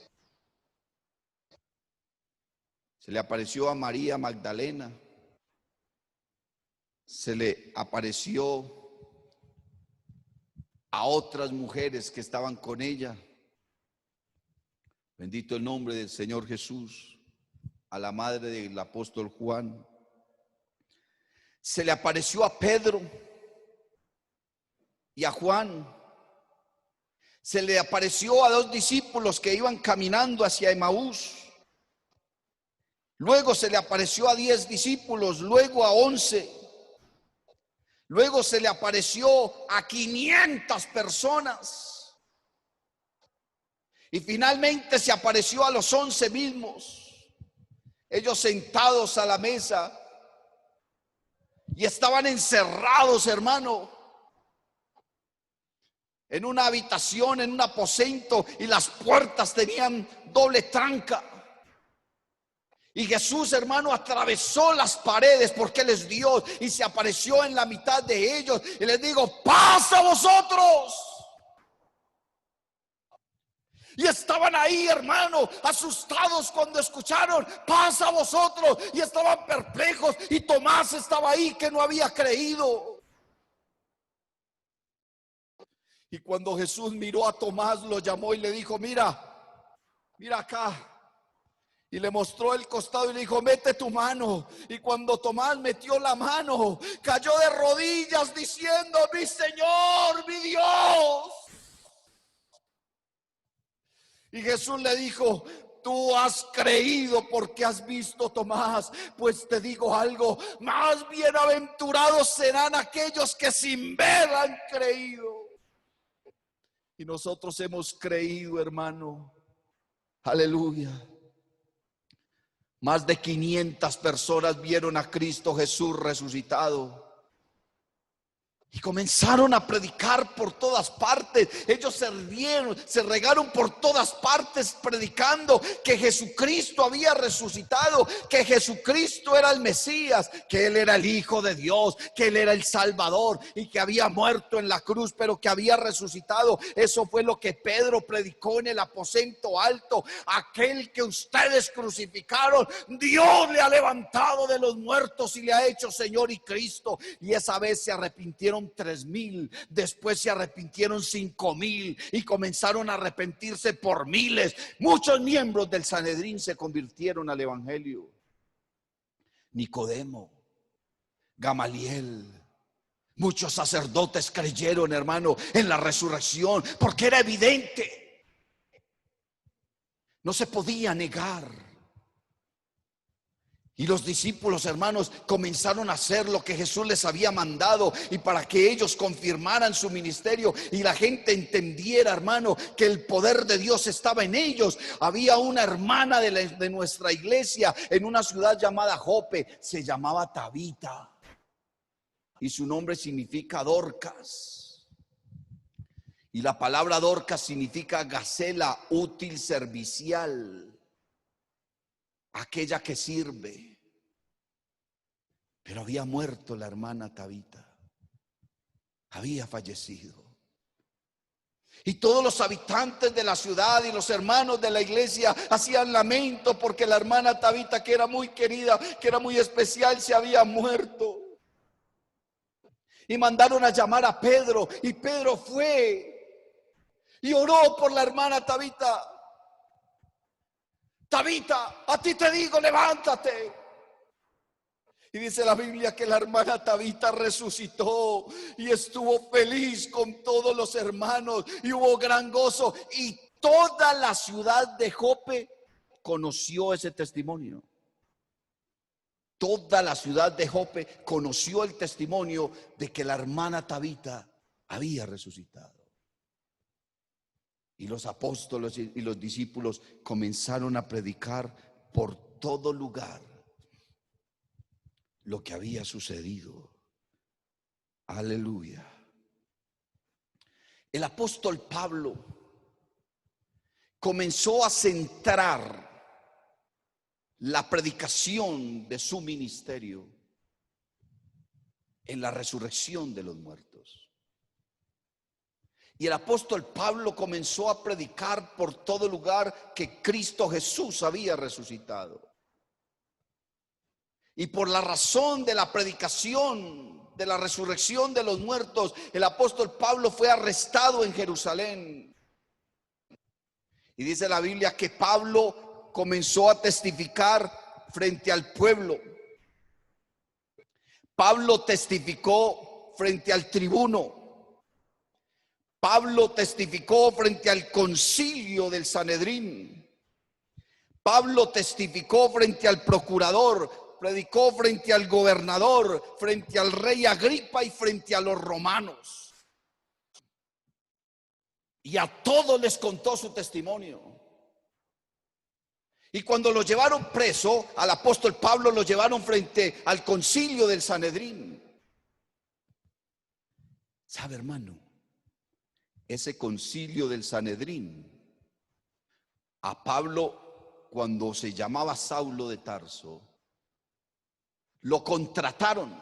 Se le apareció a María Magdalena. Se le apareció a otras mujeres que estaban con ella. Bendito el nombre del Señor Jesús. A la madre del apóstol Juan. Se le apareció a Pedro y a Juan. Se le apareció a 2 discípulos que iban caminando hacia Emaús. Luego se le apareció a 10 discípulos, luego a 11. Luego se le apareció a 500 personas. Y finalmente se apareció a los 11 mismos. Ellos sentados a la mesa y estaban encerrados, hermano, en una habitación, en un aposento, y las puertas tenían doble tranca. Y Jesús, hermano, atravesó las paredes porque Él es Dios y se apareció en la mitad de ellos y les dijo: ¡paz a vosotros! Y estaban ahí, hermano, asustados cuando escucharon: ¡paz a vosotros! Y estaban perplejos. Y Tomás estaba ahí, que no había creído. Y cuando Jesús miró a Tomás, lo llamó y le dijo: mira acá. Y le mostró el costado y le dijo: mete tu mano. Y cuando Tomás metió la mano, cayó de rodillas diciendo: mi Señor, mi Dios. Y Jesús le dijo: tú has creído porque has visto, Tomás. Pues te digo algo: más bienaventurados serán aquellos que sin ver han creído. Y nosotros hemos creído, hermano. Aleluya. Más de 500 personas vieron a Cristo Jesús resucitado. Y comenzaron a predicar por todas partes. Ellos se regaron por todas partes predicando que Jesucristo había resucitado, que Jesucristo era el Mesías, que Él era el Hijo de Dios, que Él era el Salvador y que había muerto en la cruz, pero que había resucitado. Eso fue lo que Pedro predicó en el aposento alto. Aquel que ustedes crucificaron, Dios le ha levantado de los muertos y le ha hecho Señor y Cristo. Y esa vez se arrepintieron 3,000, después se arrepintieron 5,000 y comenzaron a arrepentirse por miles. Muchos miembros del Sanedrín se convirtieron al evangelio. Nicodemo, Gamaliel, muchos sacerdotes creyeron, hermano, en la resurrección, porque era evidente, no se podía negar. Y los discípulos, hermanos, comenzaron a hacer lo que Jesús les había mandado, y para que ellos confirmaran su ministerio y la gente entendiera, hermano, que el poder de Dios estaba en ellos. Había una hermana de nuestra iglesia en una ciudad llamada Jope, se llamaba Tabita, y su nombre significa Dorcas. Y la palabra Dorcas significa gacela, útil, servicial, aquella que sirve. Pero había muerto la hermana Tabita, había fallecido. Y todos los habitantes de la ciudad y los hermanos de la iglesia hacían lamento porque la hermana Tabita, que era muy querida, que era muy especial, se había muerto. Y mandaron a llamar a Pedro, y Pedro fue y oró por la hermana Tabita. Tabita, a ti te digo, levántate. Y dice la Biblia que la hermana Tabita resucitó y estuvo feliz con todos los hermanos y hubo gran gozo. Y toda la ciudad de Jope conoció ese testimonio. Toda la ciudad de Jope conoció el testimonio de que la hermana Tabita había resucitado. Y los apóstoles y los discípulos comenzaron a predicar por todo lugar lo que había sucedido. Aleluya. El apóstol Pablo comenzó a centrar la predicación de su ministerio en la resurrección de los muertos. Y el apóstol Pablo comenzó a predicar por todo lugar que Cristo Jesús había resucitado. Y por la razón de la predicación de la resurrección de los muertos, el apóstol Pablo fue arrestado en Jerusalén. Y dice la Biblia que Pablo comenzó a testificar frente al pueblo. Pablo testificó frente al tribuno. Pablo testificó frente al concilio del Sanedrín. Pablo testificó frente al procurador. Predicó frente al gobernador, frente al rey Agripa y frente a los romanos. Y a todos les contó su testimonio. Y cuando lo llevaron preso, al apóstol Pablo lo llevaron frente al concilio del Sanedrín. ¿Sabe, hermano? Ese concilio del Sanedrín, a Pablo, cuando se llamaba Saulo de Tarso, lo contrataron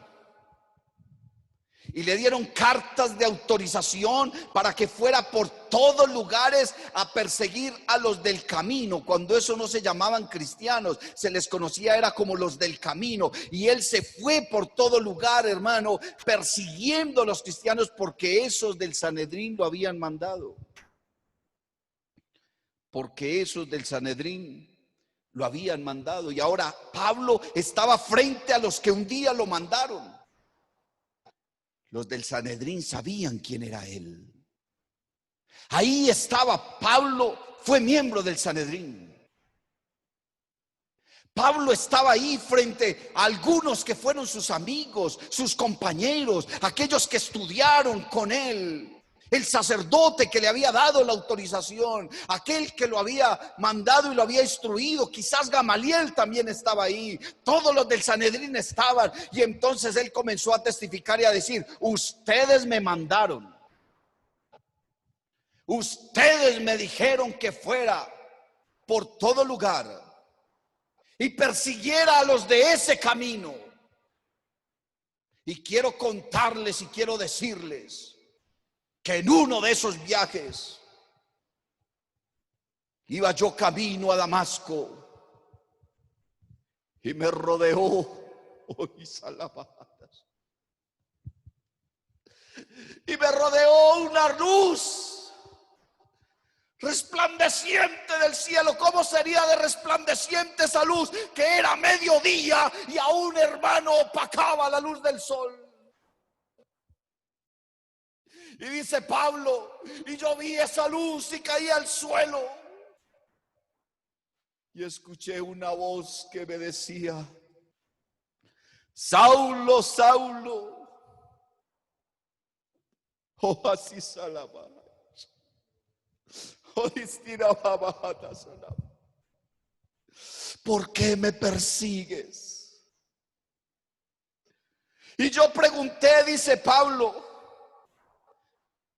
y le dieron cartas de autorización para que fuera por todos lugares a perseguir a los del camino. Cuando eso no se llamaban cristianos, se les conocía, era como los del camino. Y él se fue por todo lugar, hermano, persiguiendo a los cristianos, porque esos del Sanedrín lo habían mandado. Porque esos del Sanedrín lo habían mandado. Y ahora Pablo estaba frente a los que un día lo mandaron. Los del Sanedrín sabían quién era él. Ahí estaba Pablo, fue miembro del Sanedrín. Pablo estaba ahí frente a algunos que fueron sus amigos, sus compañeros, aquellos que estudiaron con él. El sacerdote que le había dado la autorización, aquel que lo había mandado y lo había instruido, quizás Gamaliel también estaba ahí, todos los del Sanedrín estaban, y entonces él comenzó a testificar y a decir: ustedes me mandaron, ustedes me dijeron que fuera por todo lugar y persiguiera a los de ese camino. Y quiero contarles y quiero decirles que en uno de esos viajes iba yo camino a Damasco y me rodeó, y me rodeó una luz resplandeciente del cielo. ¿Cómo sería de resplandeciente esa luz? Que era mediodía y aún, hermano, opacaba la luz del sol. Y dice Pablo: y yo vi esa luz y caí al suelo. Y escuché una voz que me decía: Saulo, Saulo, oh así salaba, oh distirababa, salaba, ¿por qué me persigues? Y yo pregunté, dice Pablo: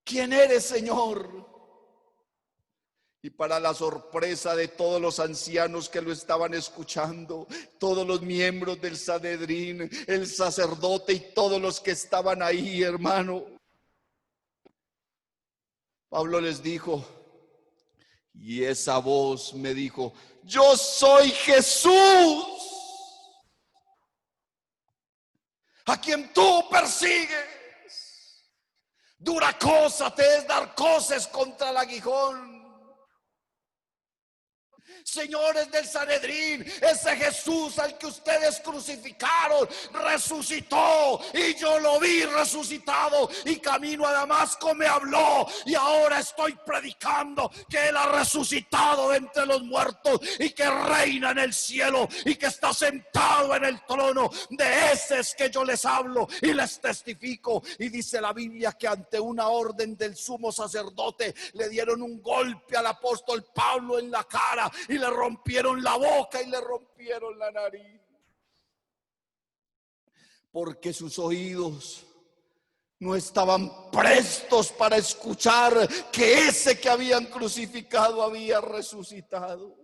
¿quién eres, Señor? Y para la sorpresa de todos los ancianos que lo estaban escuchando, todos los miembros del Sanedrín, el sacerdote y todos los que estaban ahí, hermano, Pablo les dijo, y esa voz me dijo: yo soy Jesús, a quien tú persigues. Dura cosa te es dar coces contra el aguijón. Señores del Sanedrín, ese Jesús al que ustedes crucificaron resucitó, y yo lo vi resucitado, y camino a Damasco me habló, y ahora estoy predicando que Él ha resucitado de entre los muertos y que reina en el cielo y que está sentado en el trono. De ese es que yo les hablo y les testifico. Y dice la Biblia que ante una orden del sumo sacerdote le dieron un golpe al apóstol Pablo en la cara y le rompieron la boca y le rompieron la nariz, porque sus oídos no estaban prestos para escuchar que ese que habían crucificado había resucitado.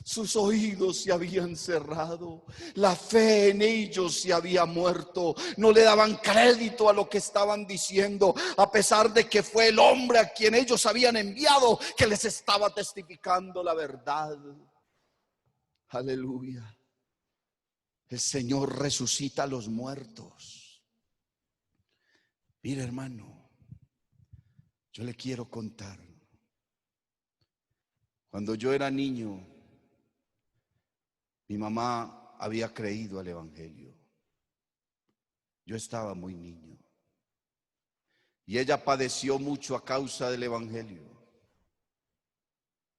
Sus oídos se habían cerrado, la fe en ellos se había muerto, no le daban crédito a lo que estaban diciendo, a pesar de que fue el hombre a quien ellos habían enviado que les estaba testificando la verdad. Aleluya. El Señor resucita a los muertos. Mire, hermano, yo le quiero contar. Cuando yo era niño, mi mamá había creído al Evangelio. Yo estaba muy niño. Y ella padeció mucho a causa del Evangelio.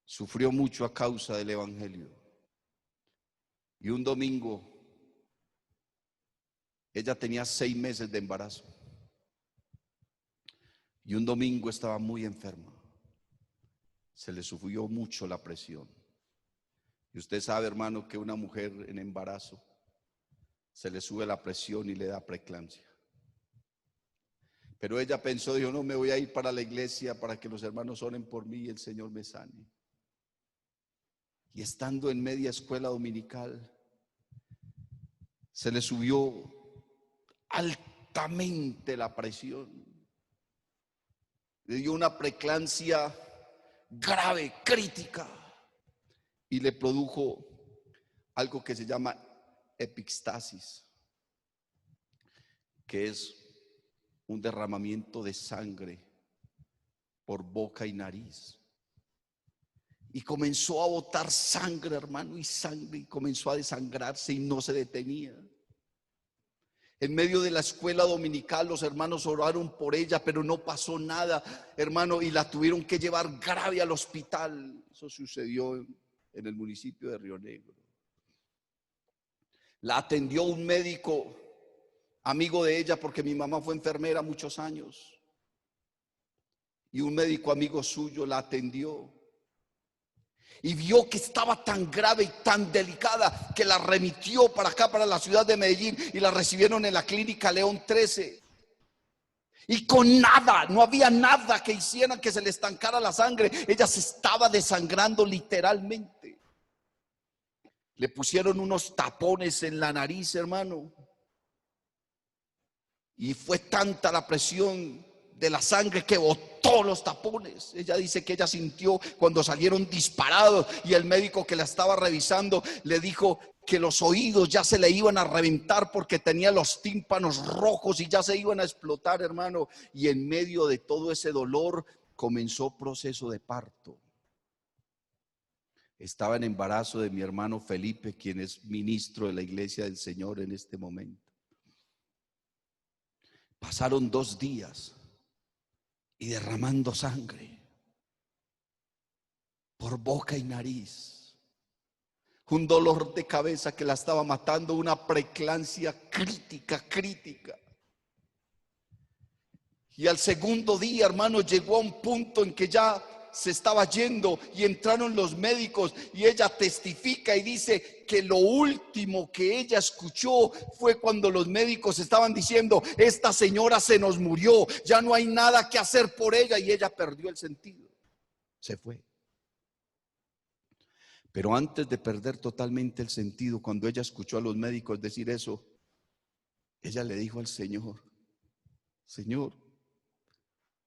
Sufrió mucho a causa del Evangelio. Y un domingo, ella tenía 6 meses de embarazo. Y un domingo estaba muy enferma. Se le subió mucho la presión. Y usted sabe, hermano, que una mujer en embarazo se le sube la presión y le da preeclampsia. Pero ella pensó, dijo: no, me voy a ir para la iglesia para que los hermanos oren por mí y el Señor me sane. Y estando en media escuela dominical, se le subió altamente la presión. Le dio una preeclampsia grave, crítica, y le produjo algo que se llama epistaxis, que es un derramamiento de sangre por boca y nariz. Y comenzó a botar sangre, hermano, y sangre, y comenzó a desangrarse y no se detenía. En medio de la escuela dominical los hermanos oraron por ella, pero no pasó nada, hermano, y la tuvieron que llevar grave al hospital. Eso sucedió en el municipio de Río Negro. La atendió un médico amigo de ella, porque mi mamá fue enfermera muchos años. y un médico amigo suyo la atendió y vio que estaba tan grave y tan delicada que la remitió para acá, para la ciudad de Medellín, y la recibieron en la clínica León 13. Y con nada, no había nada que hiciera que se le estancara la sangre. Ella se estaba desangrando literalmente. Le pusieron unos tapones en la nariz, hermano. Y fue tanta la presión de la sangre que botó los tapones. Ella dice que ella sintió cuando salieron disparados, y el médico que la estaba revisando le dijo que los oídos ya se le iban a reventar porque tenía los tímpanos rojos y ya se iban a explotar, hermano. Y en medio de todo ese dolor comenzó proceso de parto. Estaba en embarazo de mi hermano Felipe, quien es ministro de la Iglesia del Señor en este momento. Pasaron 2 días y derramando sangre por boca y nariz, un dolor de cabeza que la estaba matando, una preeclampsia crítica. Y al segundo día, hermano, llegó a un punto en que ya se estaba yendo y entraron los médicos, y ella testifica y dice que lo último que ella escuchó fue cuando los médicos estaban diciendo: esta señora se nos murió, ya no hay nada que hacer por ella. Y ella perdió el sentido, se fue. Pero antes de perder totalmente el sentido, cuando ella escuchó a los médicos decir eso, ella le dijo al Señor: Señor,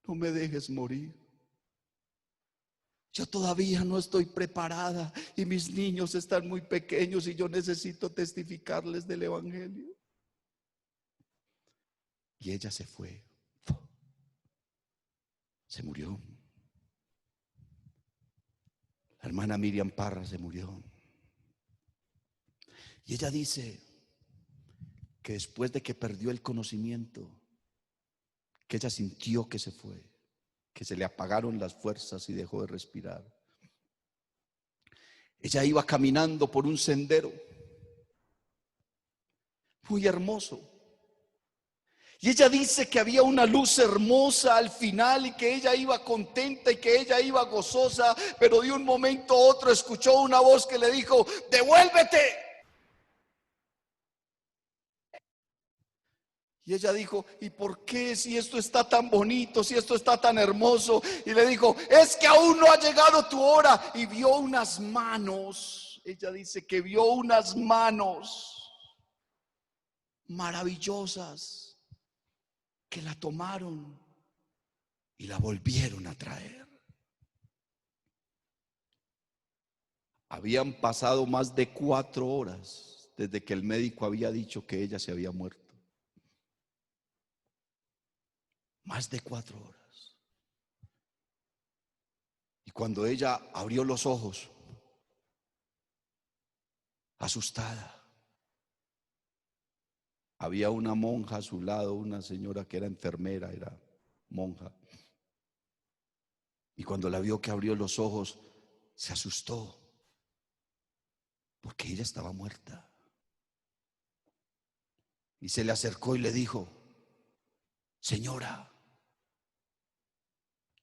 no me dejes morir. Yo todavía no estoy preparada y mis niños están muy pequeños y yo necesito testificarles del evangelio. Y ella se fue. Se murió. La hermana Miriam Parra se murió. Y ella dice que después de que perdió el conocimiento, que ella sintió que se fue, que se le apagaron las fuerzas y dejó de respirar. Ella iba caminando por un sendero muy hermoso, y ella dice que había una luz hermosa al final y que ella iba contenta y que ella iba gozosa, pero de un momento a otro escuchó una voz que le dijo: devuélvete. Y ella dijo: ¿y por qué, si esto está tan bonito, si esto está tan hermoso? Y le dijo: es que aún no ha llegado tu hora. Y vio unas manos. Ella dice que vio unas manos maravillosas que la tomaron y la volvieron a traer. Habían pasado más de 4 horas desde que el médico había dicho que ella se había muerto. Más de 4 horas. Y cuando ella abrió los ojos, asustada, había una monja a su lado, una señora que era enfermera, era monja. Y cuando la vio que abrió los ojos, se asustó, porque ella estaba muerta. Y se le acercó y le dijo: señora,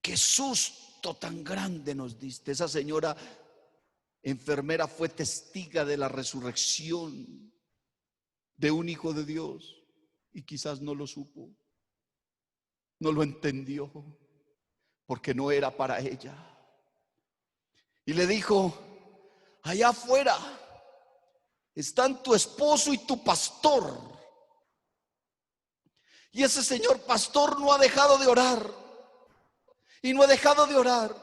qué susto tan grande nos diste. Esa señora enfermera fue testiga de la resurrección de un hijo de Dios, y quizás no lo supo, no lo entendió, porque no era para ella. Y le dijo: allá afuera están tu esposo y tu pastor, y ese señor pastor no ha dejado de orar, y no ha dejado de orar,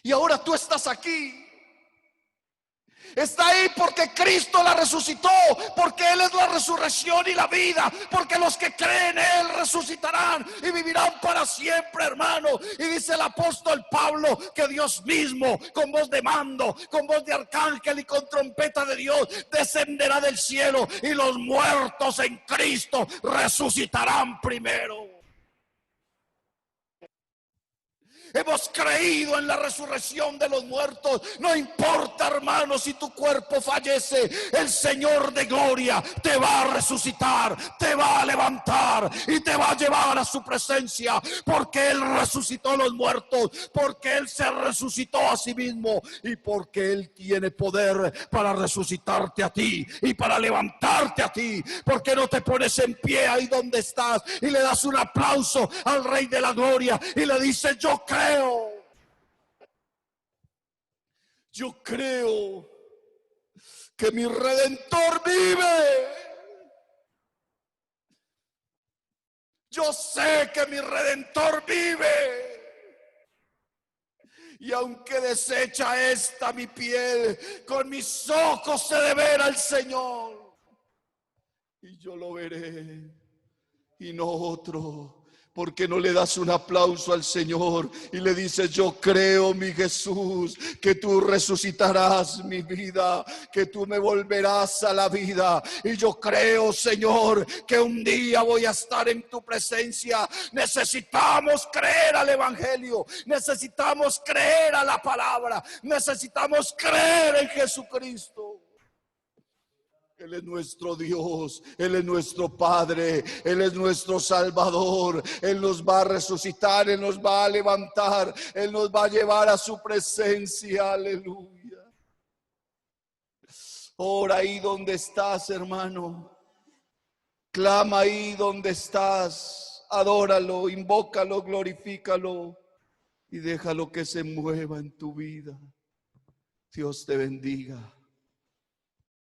y ahora tú estás aquí. Está ahí porque Cristo la resucitó, porque Él es la resurrección y la vida, porque los que creen en Él resucitarán y vivirán para siempre, hermano. Y dice el apóstol Pablo que Dios mismo, con voz de mando, con voz de arcángel y con trompeta de Dios, descenderá del cielo, y los muertos en Cristo resucitarán primero. Hemos creído en la resurrección de los muertos. No importa, hermano, si tu cuerpo fallece, el Señor de gloria te va a resucitar, te va a levantar y te va a llevar a su presencia, porque Él resucitó a los muertos, porque Él se resucitó a sí mismo y porque Él tiene poder para resucitarte a ti y para levantarte a ti. Porque no te pones en pie ahí donde estás y le das un aplauso al Rey de la Gloria y le dices: yo creo que mi Redentor vive. Yo sé que mi Redentor vive. Y aunque deshecha esta mi piel, con mis ojos he de ver al Señor. Y yo lo veré y no otro. ¿Por qué no le das un aplauso al Señor y le dices: yo creo, mi Jesús, que tú resucitarás mi vida, que tú me volverás a la vida? Y yo creo, Señor, que un día voy a estar en tu presencia. Necesitamos creer al Evangelio, necesitamos creer a la palabra, necesitamos creer en Jesucristo. Él es nuestro Dios, Él es nuestro Padre, Él es nuestro Salvador. Él nos va a resucitar, Él nos va a levantar, Él nos va a llevar a su presencia. Aleluya. Ora ahí donde estás, hermano. Clama ahí donde estás. Adóralo, invócalo, glorifícalo y déjalo que se mueva en tu vida. Dios te bendiga.